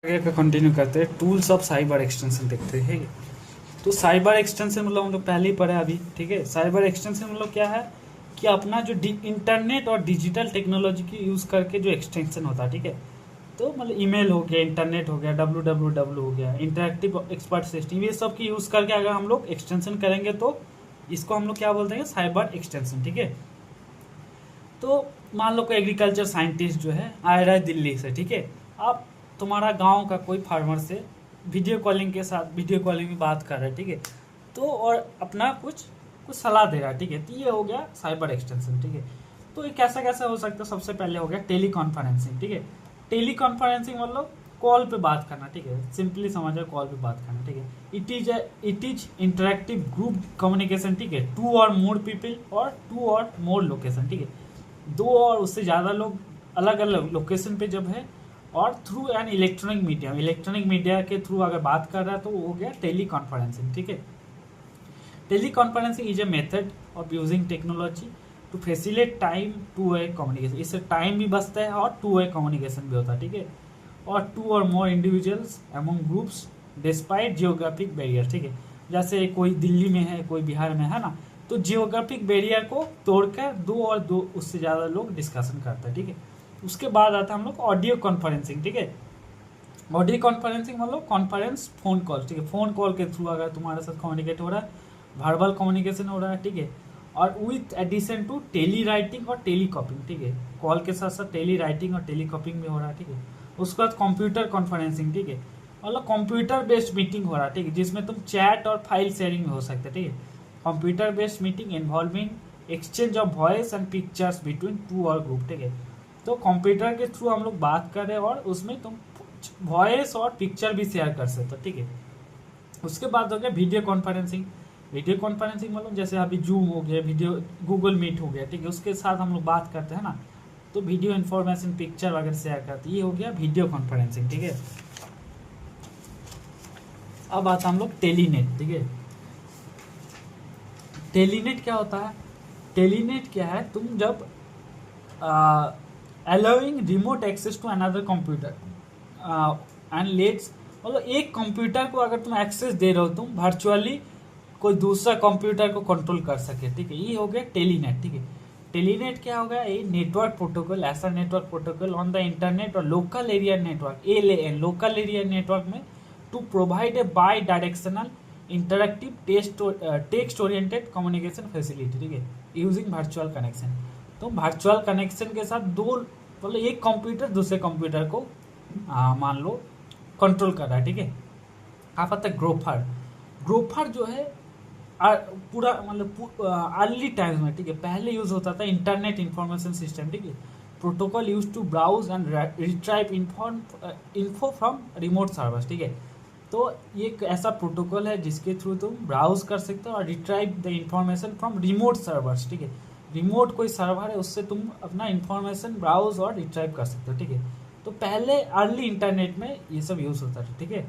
आगे का कंटिन्यू करते हैं। टूल्स ऑफ साइबर एक्सटेंशन देखते हैं। तो साइबर एक्सटेंशन मतलब हम लोग पहले ही पढ़े अभी, ठीक है। साइबर एक्सटेंशन मतलब क्या है कि अपना जो इंटरनेट और डिजिटल टेक्नोलॉजी की यूज़ करके जो एक्सटेंशन होता है, ठीक है। तो मतलब ईमेल हो गया, इंटरनेट हो गया, www हो गया, इंटरेक्टिव एक्सपर्ट सिस्टम, ये सब की यूज़ करके अगर हम लोग एक्सटेंशन करेंगे तो इसको हम लोग क्या बोलते हैं, साइबर एक्सटेंशन, ठीक है। तो मान लो कोई एग्रीकल्चर साइंटिस्ट जो है आ रहा है दिल्ली से, ठीक है। आप तुम्हारा गांव का कोई फार्मर से वीडियो कॉलिंग के साथ वीडियो कॉलिंग में बात कर रहा है, ठीक है। तो और अपना कुछ कुछ सलाह दे रहा है, ठीक है। तो ये हो गया साइबर एक्सटेंशन, ठीक है। तो ये कैसा कैसा हो सकता है, सबसे पहले हो गया टेली कॉन्फ्रेंसिंग, ठीक है। टेली कॉन्फ्रेंसिंग मतलब कॉल पे बात करना, ठीक है। सिंपली समझो, कॉल पे बात करना, ठीक है। It is interactive group communication, ठीक है। टू और मोर पीपल और टू और मोर लोकेशन, ठीक है। दो और उससे ज़्यादा लोग अलग अलग लोकेशन पे जब है, और थ्रू एन इलेक्ट्रॉनिक मीडिया के थ्रू अगर बात कर रहा है तो वो हो गया टेली कॉन्फ्रेंसिंग, ठीक है। Teleconferencing is a method of using technology to facilitate time two way communication. इससे टाइम भी बचता है और टू वे कम्युनिकेशन भी होता है, ठीक है। और टू और more individuals among groups despite geographic barrier, ठीक है। जैसे कोई दिल्ली में है, कोई बिहार में है ना, तो जियोग्राफिक बैरियर को तोड़कर दो उससे ज़्यादा लोग डिस्कशन करते हैं, ठीक है। उसके बाद आता है हम लोग ऑडियो कॉन्फ्रेंसिंग, ठीक है। ऑडियो कॉन्फ्रेंसिंग मतलब कॉन्फ्रेंस फोन कॉल, ठीक है। फोन कॉल के थ्रू अगर तुम्हारे साथ कम्युनिकेट हो रहा है, वर्बल कम्युनिकेशन हो रहा है, ठीक है। और with addition to telewriting और टेली कॉपिंग, ठीक है। कॉल के साथ साथ टेली राइटिंग और टेली कॉपिंग भी हो रहा है, ठीक है। उसके बाद कंप्यूटर कॉन्फ्रेंसिंग, ठीक है। मतलब कंप्यूटर बेस्ड मीटिंग हो रहा है, ठीक है, जिसमें तुम चैट और फाइल शेयरिंग में हो सकते हैं, ठीक है। Computer based meeting involving exchange of voice and pictures between two और ग्रुप, ठीक है। तो कंप्यूटर के थ्रू हम लोग बात कर रहे हैं और उसमें तुम वॉइस और पिक्चर भी शेयर कर सकते हो, ठीक है। उसके बाद हो गया वीडियो कॉन्फ्रेंसिंग। वीडियो कॉन्फ्रेंसिंग मतलब जैसे अभी जूम हो गया, वीडियो गूगल मीट हो गया, ठीक है। उसके साथ हम लोग बात करते हैं ना, तो वीडियो इन्फॉर्मेशन पिक्चर वगैरह शेयर करते हैं, ये हो गया वीडियो कॉन्फ्रेंसिंग, ठीक है। अब आता हम लोग टेलीनेट, ठीक है। टेलीनेट क्या होता है? टेलीनेट क्या है, तुम जब allowing remote access to another computer and lets, मतलब एक कंप्यूटर को अगर तुम एक्सेस दे रहे हो, तुम वर्चुअली कोई दूसरा कंप्यूटर को कंट्रोल कर सके, ठीक है। ये हो गया टेलीनेट, ठीक है। टेलीनेट क्या होगा? ये नेटवर्क प्रोटोकॉल, ऐसा network protocol on the internet और local area network, LAN, local area network में, to provide a bidirectional interactive text oriented communication facility, ठीक है, यूजिंग वर्चुअल कनेक्शन। तो वर्चुअल कनेक्शन के साथ दो, मतलब एक कंप्यूटर दूसरे कंप्यूटर को मान लो कंट्रोल कर रहा है, ठीक है। आप आता है ग्रोफर। ग्रोफर जो है पूरा मतलब अर्ली टाइम्स में, ठीक है, पहले यूज होता था इंटरनेट इंफॉर्मेशन सिस्टम, ठीक है। Protocol use to browse and retrieve info from remote servers, ठीक है। तो ये एक ऐसा प्रोटोकॉल है जिसके थ्रू तुम ब्राउज कर सकते हो और retrieve the information from remote servers, ठीक है। रिमोट कोई सर्वर है, उससे तुम अपना इंफॉर्मेशन ब्राउज और रिट्राइव कर सकते हो, ठीक है। तो पहले अर्ली इंटरनेट में ये सब यूज होता था, ठीक है।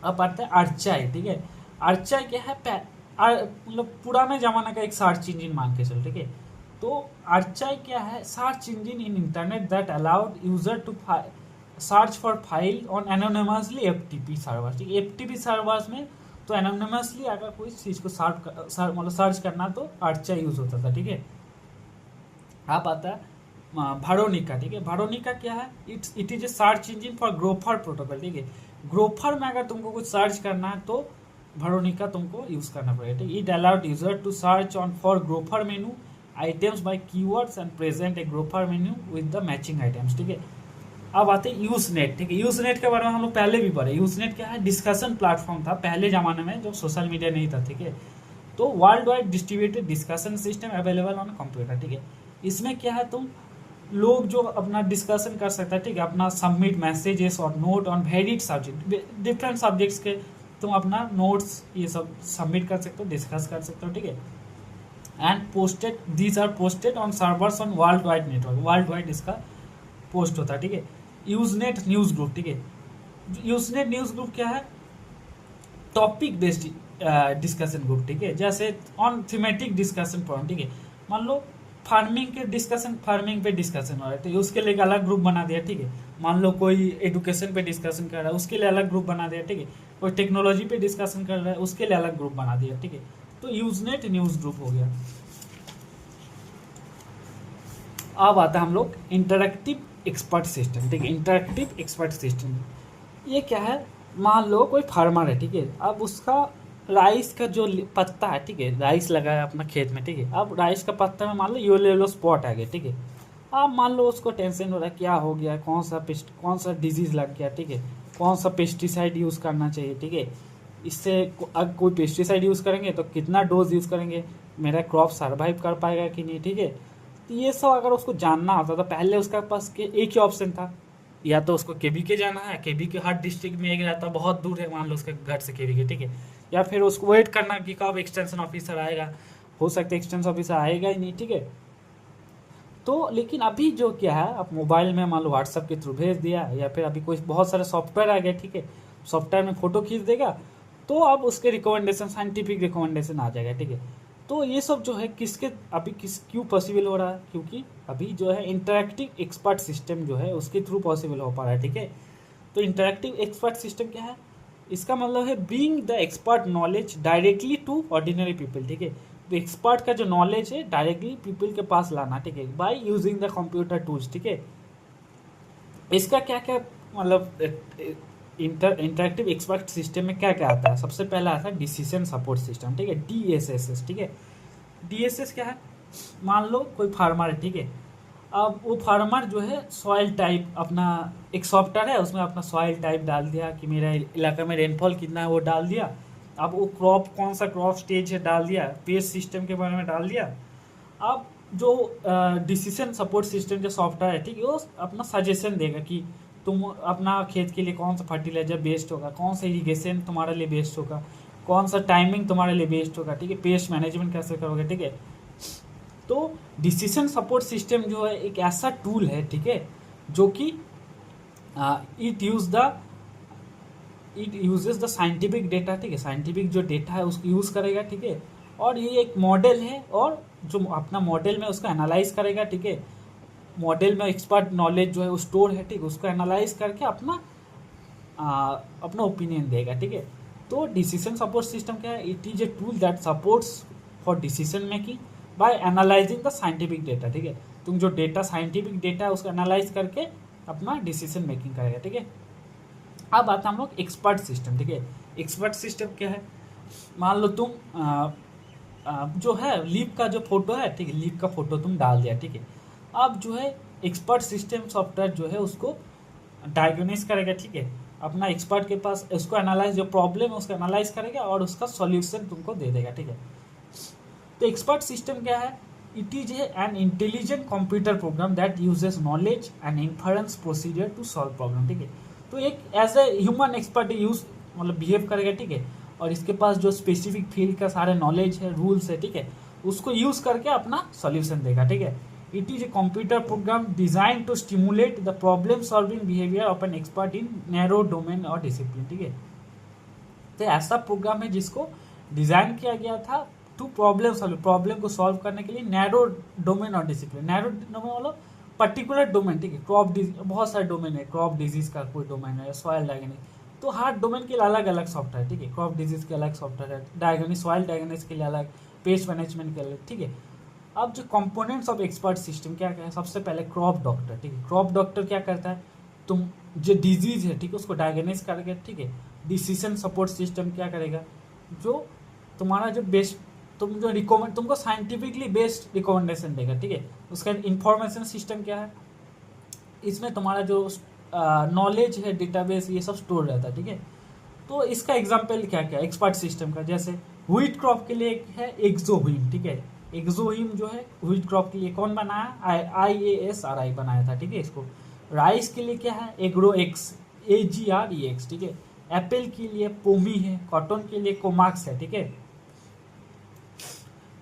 अब आता है अर्चाई, ठीक है। अर्चाई क्या है? मतलब पुराने जमाने का एक सर्च इंजिन मान के चलो, ठीक है। तो अर्चाई क्या है? Search engine in internet that allowed user to search for file on anonymously FTP server, ठीक है। एफटीपी सर्वर्स में तो एनोनिमसली अगर कोई चीज को मतलब सर्च करना तो अर्चा यूज होता था, ठीक है। आप आता है भारोनिका, ठीक है। भारोनिका क्या है? It is a search engine for gopher protocol, ठीक है। ग्रोफर में अगर तुमको कुछ सर्च करना है तो भारोनिका तुमको यूज करना पड़ेगा, ठीक है। It allowed user to search on for gopher menu items by keywords and present a gopher menu with the matching items, ठीक है। अब आते हैं यूजनेट, ठीक है। यूजनेट के बारे में हम लोग पहले भी पढ़े। यूजनेट क्या है? डिस्कशन प्लेटफॉर्म था पहले जमाने में जब सोशल मीडिया नहीं था, ठीक है। तो world wide distributed discussion system available on computer, ठीक है। इसमें क्या है, तुम लोग जो अपना डिस्कशन कर सकता है, ठीक है, अपना सबमिट मैसेजेस और note on varied subject, different subjects के तुम अपना नोट्स ये सब सबमिट कर सकते हो, डिस्कस कर सकते हो, ठीक है। And posted, these are posted on servers on world wide network, world wide इसका पोस्ट होता है, ठीक है। यूजनेट न्यूज ग्रुप, ठीक है। यूजनेट न्यूज ग्रुप क्या है? टॉपिक बेस्ड डिस्कशन ग्रुप, ठीक है। जैसे ऑन थीमेटिक डिस्कशन पॉइंट, ठीक है। मान लो फार्मिंग पे डिस्कशन हो रहा है, ठीक है, उसके लिए एक अलग ग्रुप बना दिया, ठीक है। मान लो कोई एडुकेशन पे डिस्कशन कर रहा है, उसके लिए अलग ग्रुप बना दिया, ठीक है। कोई टेक्नोलॉजी पे डिस्कशन कर रहा है, उसके लिए अलग ग्रुप बना दिया, ठीक है। तो यूजनेट न्यूज ग्रुप हो गया। अब आता है हम लोग इंटरैक्टिव एक्सपर्ट सिस्टम, ठीक है। इंटरैक्टिव एक्सपर्ट सिस्टम ये क्या है, मान लो कोई फार्मर है, ठीक है। अब उसका राइस का जो पत्ता है, ठीक है, राइस लगा है अपना खेत में, ठीक है। अब राइस का पत्ता में मान लो येलो येलो स्पॉट आ गया, ठीक है। अब मान लो उसको टेंशन हो रहा है, क्या हो गया, कौन सा डिजीज लग गया, ठीक है, कौन सा पेस्टिसाइड यूज़ करना चाहिए, ठीक है। इससे अगर कोई पेस्टिसाइड यूज़ करेंगे तो कितना डोज यूज़ करेंगे, मेरा क्रॉप सर्वाइव कर पाएगा कि नहीं, ठीक है। तो ये सब अगर उसको जानना होता तो पहले उसके पास के एक ही ऑप्शन था, या तो उसको केबीके जाना है, केबीके हर डिस्ट्रिक्ट में एक रहता, बहुत दूर है मान लो उसके घर से केबीके, ठीक है। या फिर उसको वेट करना कि कब एक्सटेंशन ऑफिसर आएगा, हो सकता है एक्सटेंशन ऑफिसर आएगा ही नहीं, ठीक है। तो लेकिन अभी जो क्या है, आप मोबाइल में मान लो व्हाट्सएप के थ्रू भेज दिया, या फिर अभी कोई बहुत सारे सॉफ्टवेयर आ गए, ठीक है। सॉफ्टवेयर में फ़ोटो खींच देगा, तो अब उसके रिकमेंडेशन, साइंटिफिक रिकमेंडेशन आ जाएगा, ठीक है। तो ये सब जो है क्यों पॉसिबल हो रहा है, क्योंकि अभी जो है इंटरैक्टिव एक्सपर्ट सिस्टम जो है उसके थ्रू पॉसिबल हो पा रहा है, ठीक है। तो इंटरैक्टिव एक्सपर्ट सिस्टम क्या है, इसका मतलब है bring the expert knowledge directly to ordinary people, ठीक है। तो एक्सपर्ट का जो नॉलेज है डायरेक्टली पीपल के पास लाना, ठीक है, by using the computer tools, ठीक है। इसका क्या क्या मतलब इंटरैक्टिव एक्सपर्ट सिस्टम में क्या क्या आता है, सबसे पहला आता है डिसीजन सपोर्ट सिस्टम, ठीक है, DSSS, ठीक है। DSS क्या है, मान लो कोई फार्मर है, ठीक है। अब वो फार्मर जो है सॉइल टाइप अपना एक सॉफ्टवेयर है, उसमें अपना सॉइल टाइप डाल दिया कि मेरा इलाका में रेनफॉल कितना है वो डाल दिया। अब वो कौन सा क्रॉप स्टेज है डाल दिया, पेस्ट सिस्टम के बारे में डाल दिया। अब जो डिसीजन सपोर्ट सिस्टम जो सॉफ्टवेयर है, ठीक है, वो अपना सजेशन देगा कि तुम अपना खेत के लिए कौन सा फर्टिलाइजर बेस्ट होगा, कौन सा इरीगेशन तुम्हारे लिए बेस्ट होगा, कौन सा टाइमिंग तुम्हारे लिए बेस्ट होगा, ठीक है, पेस्ट मैनेजमेंट कैसे करोगे, ठीक है। तो डिसीजन सपोर्ट सिस्टम जो है एक ऐसा टूल है, ठीक है, जो कि it uses the scientific data, ठीक है, साइंटिफिक जो डेटा है उसको यूज़ करेगा, ठीक है। और ये एक मॉडल है, और जो अपना मॉडल में उसको एनालाइज करेगा, ठीक है। मॉडल में एक्सपर्ट नॉलेज जो है वो स्टोर है, ठीक है, उसको एनालाइज करके अपना ओपिनियन देगा, ठीक है। तो डिसीजन सपोर्ट सिस्टम क्या है, it is a tool that supports for decision making by analysing the scientific data, ठीक है। तुम जो डेटा साइंटिफिक डेटा है उसको एनालाइज करके अपना डिसीजन मेकिंग करेगा, ठीक है। अब आता हम लोग एक्सपर्ट सिस्टम, ठीक है। एक्सपर्ट सिस्टम क्या है, मान लो तुम जो है लीव का जो फोटो है, ठीक है, लीव का फोटो तुम डाल दिया, ठीक है। अब जो है एक्सपर्ट सिस्टम सॉफ्टवेयर जो है उसको डायग्नोसिस करेगा, ठीक है। अपना एक्सपर्ट के पास उसको एनालाइज, जो प्रॉब्लम है उसको एनालाइज करेगा और उसका सॉल्यूशन तुमको दे देगा, ठीक है। तो एक्सपर्ट सिस्टम क्या है, it is an intelligent computer program that uses knowledge and inference procedure to solve problem, ठीक है। तो एक as a human expert use मतलब बिहेव करेगा, ठीक है। और इसके पास जो स्पेसिफिक फील्ड का सारे नॉलेज है, रूल्स है, ठीक है, उसको यूज करके अपना सॉल्यूशन देगा, ठीक है। It is a computer program design to stimulate the problem solving behaviour of an expert in narrow domain और डिसिप्लिन, ठीक है। तो ऐसा प्रोग्राम है जिसको डिजाइन किया गया था टू प्रॉब्लम को सॉल्व करने के लिए नैरो डोमेन और डिसिप्लिन। नैरो डोमेन मतलब पर्टिकुलर डोमेन, ठीक है, बहुत सारे डोमेन है, क्रॉप डिजीज का कोई डोमेन है, सॉइल डायग्नोसिस, तो हर डोमेन के लिए अलग अलग सॉफ्टवेयर, ठीक है। क्रॉप डिजीज के अलग सॉफ्टवेयर है, डायग्नोसिस सॉइल डायग्नोसिस के लिए अलग, पेस्ट मैनेजमेंट के अलग, ठीक है। अब जो कंपोनेंट्स ऑफ एक्सपर्ट सिस्टम क्या क्या है, सबसे पहले क्रॉप डॉक्टर, ठीक है। क्रॉप डॉक्टर क्या करता है, तुम जो डिजीज है, ठीक है, उसको डायग्नोसिस करके, ठीक है। डिसीजन सपोर्ट सिस्टम क्या करेगा, जो तुम्हारा जो बेस्ट तुमको साइंटिफिकली बेस्ड रिकमेंडेशन देगा, ठीक है। उसका इंफॉर्मेशन सिस्टम क्या है, इसमें तुम्हारा जो नॉलेज है, डेटाबेस, ये सब स्टोर रहता है, ठीक है। तो इसका एग्जांपल क्या क्या एक्सपर्ट सिस्टम का, जैसे व्हीट क्रॉप के लिए है एक्सोहिम, ठीक है। एक्सोहिम जो है व्हीट क्रॉप के लिए कौन बनाया, IASRI बनाया था, ठीक है। इसको राइस के लिए क्या है, एग्रो एक्स, AGREX, ठीक है। एप्पल के लिए पोमी है, कॉटन के लिए कोमाक्स है, ठीक है।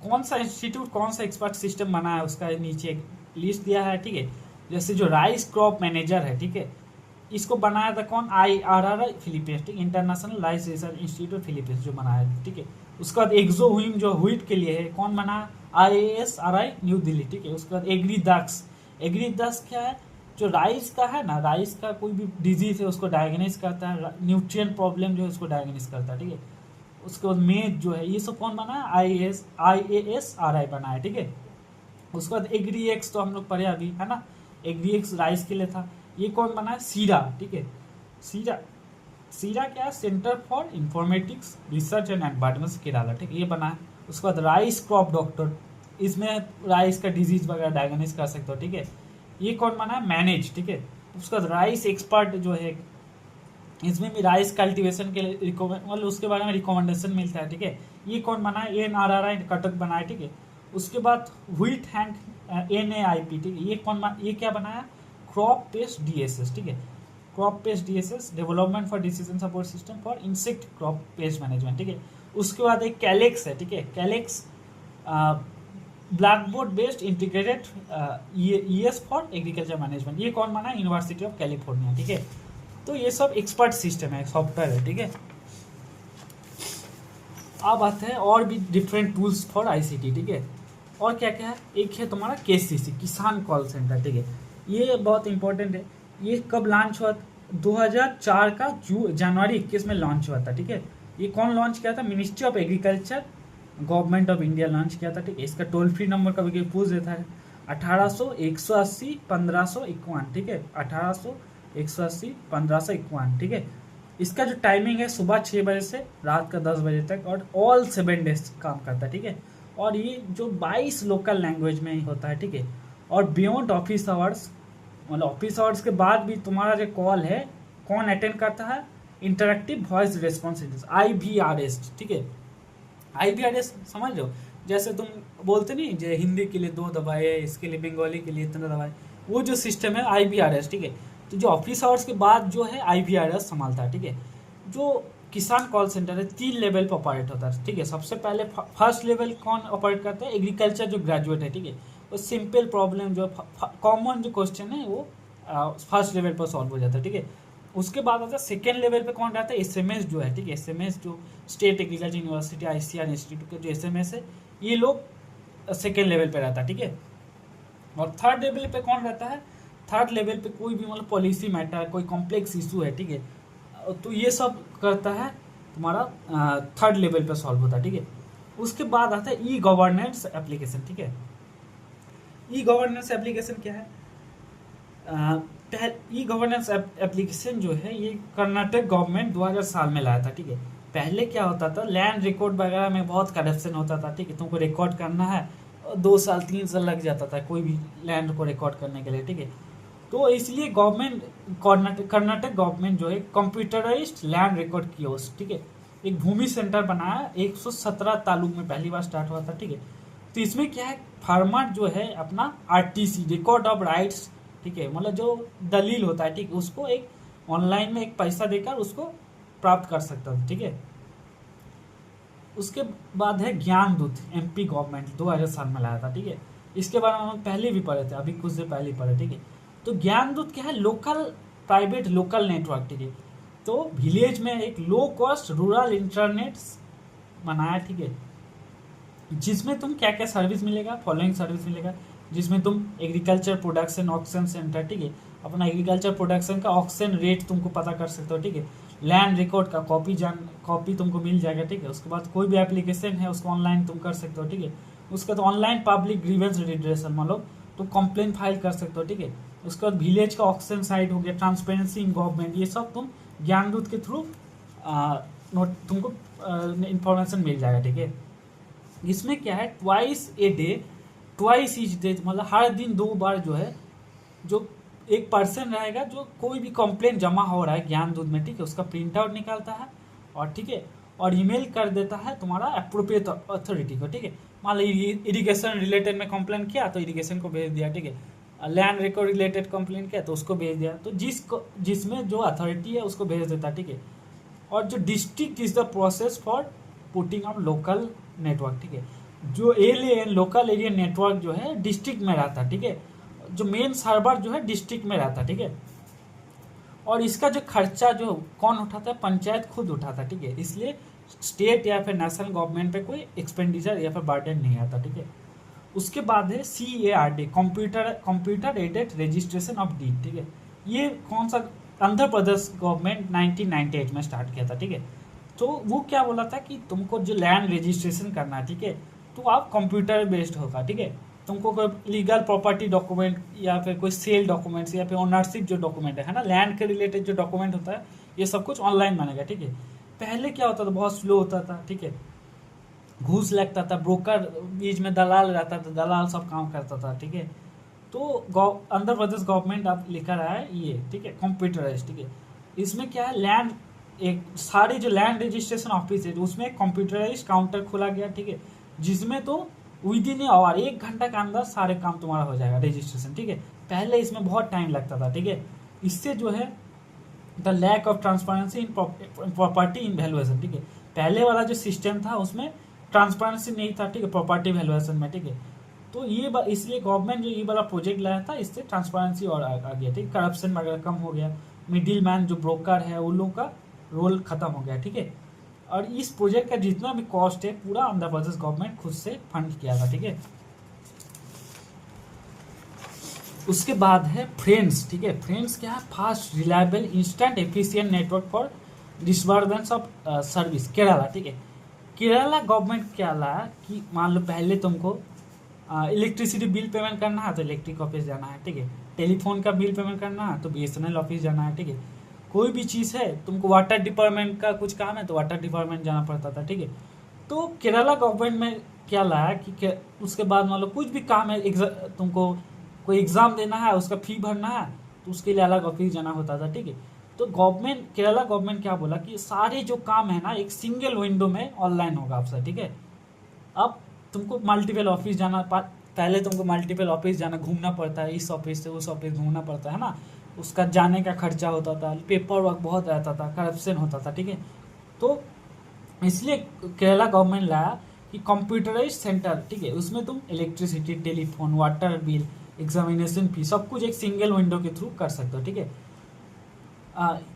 कौन सा इंस्टीट्यूट कौन सा एक्सपर्ट सिस्टम बना है उसका नीचे लिस्ट दिया है, ठीक है। जैसे जो राइस क्रॉप मैनेजर है, ठीक है, इसको बनाया था कौन, IRRI फिलीपींस, ठीक, international rice research institute Philippines जो बनाया है, ठीक है। उसके बाद एक्सोहिम जो व्हीट के लिए है, कौन बना, IASRI न्यू दिल्ली, ठीक है। उसके बाद एग्रीडक्स, एग्रीडक्स क्या है, जो राइस का है ना, राइस का कोई भी डिजीज है उसको डायग्नोस करता है, न्यूट्रिएंट प्रॉब्लम जो है उसको डायग्नोस करता है, ठीक है। उसके बाद मेज जो है ये सब कौन बना है, IASRI बना है, ठीक है। उसके बाद एग्रीएक्स तो हम लोग पढ़े अभी, है ना, एग्रीएक्स राइस के लिए था। ये कौन बना है, सीरा, ठीक है। सीरा, सीरा क्या है, centre for informatics research and advancements Kerala, ठीक है, ये बना है। उसके बाद राइस क्रॉप डॉक्टर, इसमें राइस का डिजीज वगैरह डायग्नोस कर सकते हो, ठीक है। ये कौन बना है, मैनेज, ठीक है। उसके बाद राइस एक्सपर्ट जो है, इसमें भी राइस कल्टीवेशन के लिए मतलब उसके बारे में रिकमेंडेशन मिलता है, ठीक है। ये कौन बना है, NRRI कटक बना है, ठीक है। उसके बाद व्हीट हैंक NAIP, ठीक है। ये क्या बनाया, क्रॉप पेस्ट DSS, ठीक है। Crop paste DSS development for decision support system for insect crop pest management, ठीक है। उसके बाद एक कैलेक्स है, ठीक है। Calyx black board based integrated ES for agriculture management, ये कौन बना है, यूनिवर्सिटी ऑफ कैलिफोर्निया, ठीक है। तो ये सब एक्सपर्ट सिस्टम है, सॉफ्टवेयर है, ठीक है। अब आते हैं और भी डिफरेंट टूल्स फॉर ICT, ठीक है। और क्या क्या है, एक है तुम्हारा KCC, किसान कॉल सेंटर, ठीक है। ये बहुत इंपॉर्टेंट है। ये कब लॉन्च हुआ, 2004 का जनवरी 21 में लॉन्च हुआ था, ठीक है। ये कौन लॉन्च किया था, ministry of agriculture government of India launch किया था, ठीक है। इसका टोल फ्री नंबर कभी पूछ देता है, 1800-180-1551, ठीक है। 1800-180-1551, ठीक है। इसका जो टाइमिंग है सुबह 6 बजे से रात का 10 बजे तक, और ऑल 7 डेज काम करता है, ठीक है। और ये जो 22 लोकल लैंग्वेज में ही होता है, ठीक है। और बियॉन्ड ऑफिस आवर्स, मतलब ऑफिस आवर्स के बाद भी तुम्हारा जो कॉल है कौन अटेंड करता है, इंटरेक्टिव वॉइस रिस्पॉन्स, IVRS, ठीक है। IVRS समझ लो, जैसे तुम बोलते नहीं जो हिंदी के लिए 2 दबाए, इसके लिए बंगाली के लिए इतना दबाए, वो जो सिस्टम है IVRS, ठीक है। तो जो ऑफिस आवर्स के बाद जो है IVRS संभालता है, ठीक है। जो किसान कॉल सेंटर है 3 लेवल पर ऑपरेट होता है, ठीक है। सबसे पहले फर्स्ट लेवल कौन ऑपरेट करता है, एग्रीकल्चर जो ग्रेजुएट है, ठीक है। वो सिंपल प्रॉब्लम जो कॉमन जो क्वेश्चन है वो फर्स्ट लेवल पर सॉल्व हो जाता है, ठीक है। उसके बाद आता है सेकेंड लेवल पे कौन रहता है, SMS जो है, ठीक है। SMS जो state agriculture university ICR institute के जो SMS है, ये लोग सेकेंड लेवल पे रहता है, ठीक है। और थर्ड लेवल पे कौन रहता है, थर्ड लेवल पे कोई भी मतलब पॉलिसी मैटर, कोई कॉम्प्लेक्स इशू है, ठीक है, तो ये सब करता है तुम्हारा थर्ड लेवल पे सॉल्व होता है, ठीक है। उसके बाद आता है E-गवर्नेंस एप्लीकेशन, ठीक है। E-गवर्नेंस एप्लीकेशन क्या है, E-गवर्नेंस एप्लीकेशन जो है ये कर्नाटक गवर्नमेंट 2000 साल में लाया था, ठीक है। पहले क्या होता था, लैंड रिकॉर्ड वगैरह में बहुत करप्शन होता था, ठीक है। तुमको रिकॉर्ड करना है 2 साल 3 साल लग जाता था कोई भी लैंड को रिकॉर्ड करने के लिए, ठीक है। तो इसलिए गवर्नमेंट कर्नाटक गवर्नमेंट जो है कंप्यूटराइज्ड लैंड रिकॉर्ड कियोस्क, ठीक है, एक भूमि सेंटर बनाया 117 तालुक में पहली बार स्टार्ट हुआ था, ठीक है। तो इसमें क्या है, फार्मर जो है अपना RTC रिकॉर्ड ऑफ राइट्स, ठीक है, मतलब जो दलील होता है, ठीक है, उसको एक ऑनलाइन में एक पैसा देकर उसको प्राप्त कर सकता था, ठीक है। उसके बाद है ज्ञान दूत, MP गवर्नमेंट 2000 साल में लाया था, ठीक है। इसके बारे में हम पहले भी पढ़े थे, अभी कुछ देर पहले पढ़े, ठीक है। तो ज्ञान दूत क्या है, लोकल प्राइवेट लोकल नेटवर्क, ठीक है। तो विलेज में एक लो कॉस्ट रूरल इंटरनेट बनाया, ठीक है, जिसमें तुम क्या क्या सर्विस मिलेगा, फॉलोइंग सर्विस मिलेगा, जिसमें तुम एग्रीकल्चर प्रोडक्शन ऑक्शन सेंटर, ठीक है, अपना एग्रीकल्चर प्रोडक्शन का ऑक्शन रेट तुमको पता कर सकते हो, ठीक है। लैंड रिकॉर्ड का कॉपी तुमको मिल जाएगा, ठीक है। उसके बाद कोई भी एप्लीकेशन है उसको ऑनलाइन तुम कर सकते हो, ठीक है। उसके बाद ऑनलाइन पब्लिक ग्रीवेंस रिड्रेसल, मतलब तुम कंप्लेन फाइल कर सकते हो, ठीक है। उसके बाद विलेज का ऑक्शन साइट हो गया, ट्रांसपेरेंसी इन गवर्नमेंट, ये सब तुम ज्ञानदूत के थ्रू तुमको इंफॉर्मेशन मिल जाएगा, ठीक है। इसमें क्या है, twice a day, twice each day, मतलब हर दिन 2 बार जो है, जो एक पर्सन रहेगा जो कोई भी कंप्लेन जमा हो रहा है ज्ञानदूत में, ठीक है, उसका प्रिंट आउट निकालता है और ठीक है, और ईमेल कर देता है तुम्हारा अप्रोप्रिएट अथॉरिटी को, ठीक है। मान लो इरिगेशन रिलेटेड में कंप्लेन किया तो इरिगेशन को भेज दिया, ठीक है। लैंड रिकॉर्ड रिलेटेड कंप्लेन किया तो उसको भेज दिया, तो जिसमें जो अथॉरिटी है उसको भेज देता, ठीक है। और जो district is the process for putting up local network, ठीक है। जो LAN लोकल एरिया नेटवर्क जो है डिस्ट्रिक्ट में रहता है, ठीक है। जो मेन सर्वर जो है डिस्ट्रिक्ट में रहता है, ठीक है। और इसका जो खर्चा जो कौन उठाता है, पंचायत खुद उठाता है, ठीक है। इसलिए स्टेट या फिर नेशनल गवर्नमेंट पे कोई एक्सपेंडिचर या फिर बर्डन नहीं आता, ठीक है। उसके बाद है CARD, computer aided registration of deed, ठीक है। ये कौन सा, आंध्र प्रदेश गवर्नमेंट 1998 में स्टार्ट किया था, ठीक है। तो वो क्या बोला था कि तुमको जो लैंड रजिस्ट्रेशन करना है, ठीक है, तो आप कंप्यूटर बेस्ड होगा, ठीक है। तुमको कोई लीगल प्रॉपर्टी डॉक्यूमेंट या फिर कोई सेल डॉक्यूमेंट्स या फिर ओनरशिप जो डॉक्यूमेंट है ना, लैंड के रिलेटेड जो डॉक्यूमेंट होता है, ये सब कुछ ऑनलाइन बनेगा, ठीक है। पहले क्या होता था, बहुत स्लो होता था, ठीक है, घूस लगता था, ब्रोकर बीच में दलाल रहता था, दलाल सब काम करता था, ठीक है। तो आंध्र प्रदेश गवर्नमेंट अब लेकर आया ये, ठीक है, कंप्यूटराइज, ठीक है। इसमें क्या है, लैंड, एक सारे जो लैंड रजिस्ट्रेशन ऑफिस है उसमें कंप्यूटराइज काउंटर खोला गया, ठीक है, जिसमें तो विद इन आवर 1 घंटा के अंदर सारे काम तुम्हारा हो जाएगा रजिस्ट्रेशन, ठीक है। पहले इसमें बहुत टाइम लगता था, ठीक है। इससे जो है the lack of transparency in property in valuation, ठीक है। पहले वाला जो सिस्टम था उसमें ट्रांसपेरेंसी नहीं था, ठीक है, प्रॉपर्टी वैल्यूएशन में, ठीक है। तो ये इसलिए गवर्नमेंट जो ये वाला प्रोजेक्ट लाया था, इससे ट्रांसपेरेंसी और आ गया, ठीक, करप्शन वगैरह कम हो गया, मिडिल मैन जो ब्रोकर है उन लोगों का रोल खत्म हो गया, ठीक है। और इस प्रोजेक्ट का जितना भी कॉस्ट है पूरा आंध्र प्रदेश गवर्नमेंट खुद से फंड किया था, ठीक है। उसके बाद है फ्रेंड्स, ठीक है। फ्रेंड्स क्या है, fast reliable instant efficient network for disbursement of service, Kerala, ठीक है। केरला गवर्नमेंट क्या लाया कि मान लो पहले तुमको इलेक्ट्रिसिटी बिल पेमेंट करना है तो इलेक्ट्रिक ऑफिस जाना है, ठीक है। टेलीफोन का बिल पेमेंट करना है तो BSNL ऑफिस जाना है, ठीक है। कोई भी चीज़ है, तुमको वाटर डिपार्टमेंट का कुछ काम है तो वाटर डिपार्टमेंट जाना पड़ता था, ठीक है। तो केरला गवर्नमेंट में क्या लाया कि उसके बाद मान लो कुछ भी काम है, तुमको कोई एग्ज़ाम देना है, उसका फी भरना है, तो उसके लिए अलग ऑफिस जाना होता था, ठीक है। तो गवर्नमेंट, केरला गवर्नमेंट क्या बोला कि सारे जो काम है ना एक सिंगल विंडो में ऑनलाइन होगा आपसे, ठीक है। अब तुमको मल्टीपल ऑफिस जाना, पहले तुमको मल्टीपल ऑफिस जाना, घूमना पड़ता है, इस ऑफिस से उस ऑफिस घूमना पड़ता है ना, उसका जाने का खर्चा होता था, पेपर वर्क बहुत रहता था, करप्शन होता था, ठीक है। तो इसलिए केरला गवर्नमेंट लाया कि कंप्यूटराइज सेंटर, ठीक है, उसमें तुम electricity, telephone, water bill, examination फी सब कुछ एक सिंगल विंडो के थ्रू कर सकते हो, ठीक है।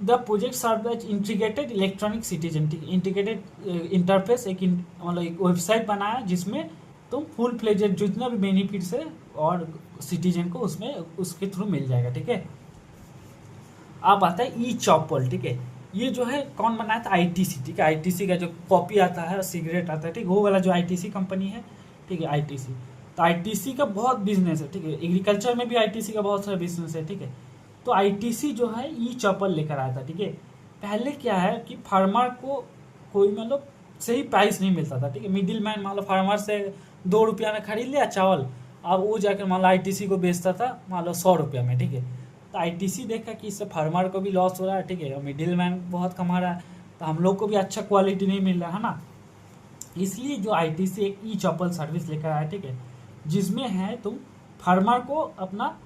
The project serve as integrated electronic citizen, ठीक है, इंटीग्रेटेड इंटरफेस, एक मतलब एक वेबसाइट बनाया जिसमें तुम फुल फ्लेजेड जितना भी बेनिफिट्स है और सिटीजन को उसमें उसके थ्रू मिल जाएगा, ठीक है। अब आता है ई-चॉपल, ठीक है। ये जो है कौन बनाया था, ITC, ठीक है। ITC का जो कॉपी आता है, सिगरेट आता है, ठीक, वो वाला जो ITC कंपनी है, ठीक है, ITC। तो ITC का बहुत बिजनेस है, ठीक है, एग्रीकल्चर में भी ITC का बहुत सारा बिजनेस है, ठीक है। तो ITC जो है ई-चॉपल लेकर आया था, ठीक है। पहले क्या है कि फार्मर को कोई मतलब सही प्राइस नहीं मिलता था, ठीक है। मिडिल मैन मान लो फार्मर से 2 रुपया में खरीद लिया चावल, अब वो जाकर मान लो ITC को बेचता था मान लो 100 रुपया में, ठीक है। तो ITC देखा कि इससे फार्मर को भी लॉस हो रहा है, ठीक है, और मिडिल मैन बहुत कमा रहा है, तो हम लोग को भी अच्छा क्वालिटी नहीं मिल रहा है ना। इसलिए जो ITC एक ई-चॉपल सर्विस लेकर आया, ठीक है, जिसमें है तुम फार्मर को अपना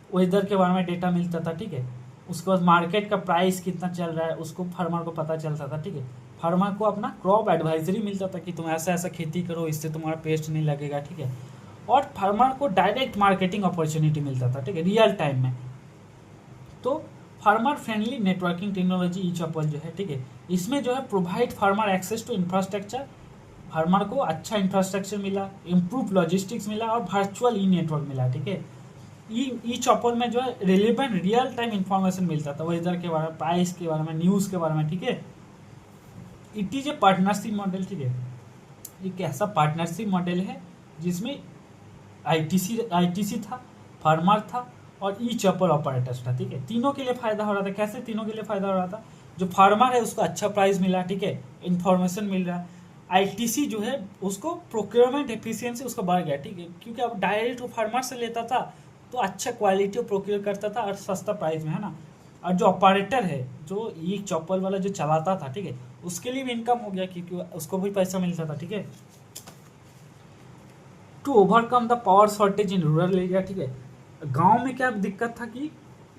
वेदर के बारे में डेटा मिलता था, ठीक है। उसके बाद मार्केट का प्राइस कितना चल रहा है उसको फार्मर को पता चलता था, ठीक है। फार्मर को अपना क्रॉप एडवाइजरी मिलता था कि तुम ऐसा ऐसा खेती करो, इससे तुम्हारा पेस्ट नहीं लगेगा, ठीक है। और फार्मर को डायरेक्ट मार्केटिंग अपॉर्चुनिटी मिलता था, ठीक है, रियल टाइम में। तो farmer friendly networking technology e-Choupal जो है, ठीक है, इसमें जो है provide farmer access to infrastructure, farmer को अच्छा इंफ्रास्ट्रक्चर मिला, इम्प्रूव लॉजिस्टिक्स मिला और वर्चुअल ई नेटवर्क मिला, ठीक है। ई-चॉपल में जो है रिलेवेंट रियल टाइम इंफॉर्मेशन मिलता था, वेदर के बारे में, प्राइस के बारे में, न्यूज़ के बारे में, ठीक है। It is A partnership model, ठीक है। एक ऐसा पार्टनरशिप मॉडल है जिसमें ITC था, फार्मर था और ई-चॉपल ऑपरेटर्स था, ठीक है। तीनों के लिए फायदा हो रहा था। कैसे तीनों के लिए फायदा हो रहा था, जो फार्मर है उसको अच्छा प्राइस मिला, ठीक है, इन्फॉर्मेशन मिल रहा है। ITC जो है उसको प्रोक्योरमेंट एफिशिएंसी उसका बढ़ गया, ठीक है, क्योंकि अब डायरेक्ट वो फार्मर से लेता था तो अच्छा क्वालिटी प्रोक्योर करता था और सस्ता प्राइस में, है ना। और जो ऑपरेटर है, जो ई-चॉपल वाला जो चलाता था, ठीक है, उसके लिए भी इनकम हो गया क्योंकि उसको भी पैसा मिलता था, ठीक है। To overcome the power shortage in rural area, ठीक है। गांव में क्या दिक्कत था कि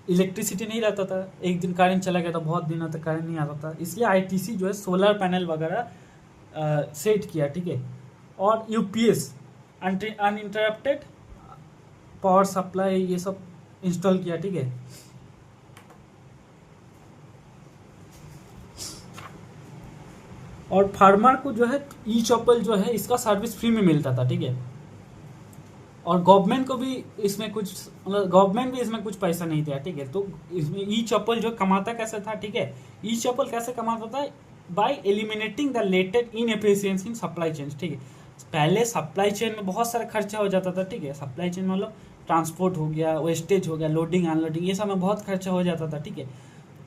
इलेक्ट्रिसिटी नहीं रहता था, एक दिन करंट चला गया था, बहुत दिनों तक करंट नहीं आता था, इसलिए ITC जो है सोलर पैनल वगैरह सेट किया, ठीक है। और UPS अनइंटरप्टेड पावर सप्लाई ये सब इंस्टॉल किया, ठीक है। और फार्मर को जो है ई-चॉपल जो है इसका सर्विस फ्री में मिलता था, ठीक है। और गवर्नमेंट को भी इसमें कुछ, मतलब गवर्नमेंट भी इसमें कुछ पैसा नहीं दिया, ठीक है। तो इसमें ई चप्पल जो कमाता कैसे था, ठीक है, ई चप्पल कैसे कमाता था, by eliminating the latent inefficiency in supply chain, ठीक है। पहले सप्लाई चेन में बहुत सारा खर्चा हो जाता था, ठीक है। सप्लाई चेन मतलब ट्रांसपोर्ट हो गया, वेस्टेज हो गया, लोडिंग अनलोडिंग, ये सब में बहुत खर्चा हो जाता था, ठीक है।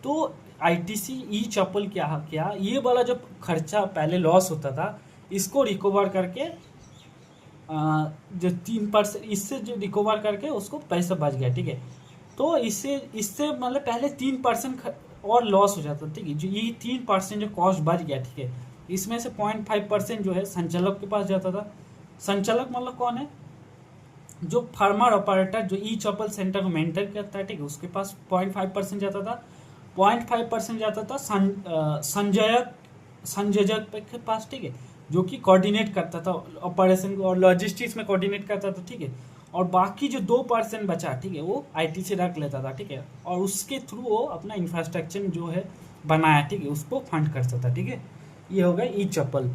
तो आईटीसी ई चप्पल क्या क्या ये वाला जो खर्चा पहले लॉस होता था, इसको रिकवर करके जो 3% इससे जो रिकवर करके उसको पैसा बच गया, ठीक है। तो इससे इससे मतलब पहले 3% और लॉस हो जाता, ठीक है। जो ये 3% जो कॉस्ट बच गया, ठीक है, इसमें से 0.5% जो है संचालक के पास जाता था। संचालक मतलब कौन है, जो फार्मर ऑपरेटर जो ई चप्पल सेंटर को मेंटेन करता है, ठीक है, उसके पास 0.5% जाता था। 0.5% जाता था संयोजक के पास, ठीक है, जो कि कोऑर्डिनेट करता था ऑपरेशन को और लॉजिस्टिक्स में कोऑर्डिनेट करता था, ठीक है। और बाकी जो 2% बचा, ठीक है, वो आईटी से रख लेता था, ठीक है, और उसके थ्रू वो अपना इंफ्रास्ट्रक्चर जो है बनाया, ठीक है, उसको फंड करता था, ठीक है। ये हो गया ई चप्पल।